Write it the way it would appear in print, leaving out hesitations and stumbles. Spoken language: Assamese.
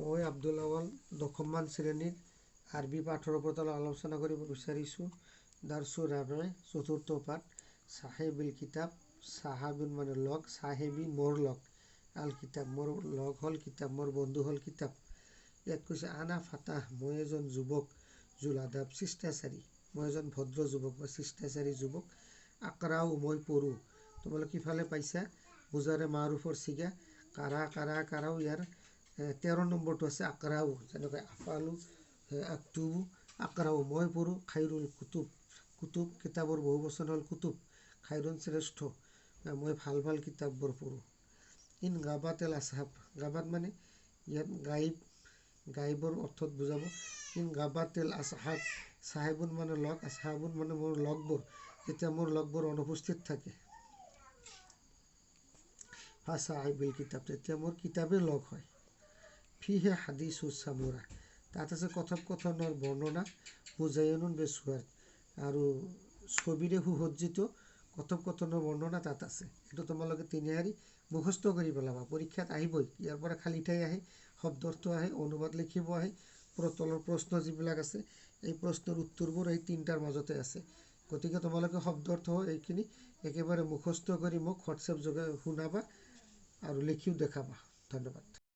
মই আব্দুল আৱাল দশমমান শ্ৰেণীৰ আৰবী পাঠৰ ওপৰত আলোচনা কৰিব বিচাৰিছোঁ। দাৰ্চু ৰাবে চতুৰ্থ পাঠ চাহেবিল কিতাব। চাহাবুন মানে লগ, চাহেবি মোৰ লগ, আল কিতাব মোৰ লগ হ'ল কিতাব, মোৰ বন্ধু হ'ল কিতাব। ইয়াত কৈছে আনা ফাতাহ, মই এজন যুৱক, জুল আদাব শিষ্টাচাৰী, মই এজন ভদ্ৰ যুৱক বা শিষ্টাচাৰী যুৱক। আকৰাও মই পঢ়োঁ। তোমালোক ইফালে পাইছা মুজাৰে মাৰুফৰ চিগা কাৰাও ইয়াৰ 13 নম্বৰটো আছে আকৰাও, যেনেকৈ আফালু আক্তুবু, আকৰাও মই পঢ়োঁ। খাইৰুল কুতুব কিতাপৰ বহু বচন হ'ল কুতুব, খাইৰুন শ্ৰেষ্ঠ, মই ভাল ভাল কিতাপবোৰ পঢ়োঁ। ইন গাবাতেল আছহাব, গাবাত মানে ইয়াত গাইবৰ অৰ্থত বুজাব। ইন গাবাতেল আছহাব, চাহেবুন মানে লগ, আছহাবুন মানে মোৰ লগবোৰ, যেতিয়া মোৰ লগবোৰ অনুপস্থিত থাকে। ফাচাহিবিল কিতাপ, তেতিয়া মোৰ কিতাপেই লগ হয়। ফিহে হাদিছু চামুৰা, তাত আছে কথোপকথনৰ বৰ্ণনা। মুজায়নুন বেচুৱাৰ, আৰু ছবিৰে সুসজ্জিত কথোপকথনৰ বৰ্ণনা তাত আছে। এইটো তোমালোকে তিনিশাৰী মুখস্থ কৰি পেলাবা, পৰীক্ষাত আহিবই। ইয়াৰ পৰা খালী ঠাই আহে, শব্দাৰ্থ আহে, অনুবাদ লিখিব আহে, তলৰ প্ৰশ্ন যিবিলাক আছে এই প্ৰশ্নৰ উত্তৰবোৰ এই তিনিটাৰ মাজতে আছে। গতিকে তোমালোকে শব্দাৰ্থ এইখিনি একেবাৰে মুখস্থ কৰি মোক হোৱাটছএপ যোগে শুনাবা আৰু লিখিও দেখাবা। ধন্যবাদ।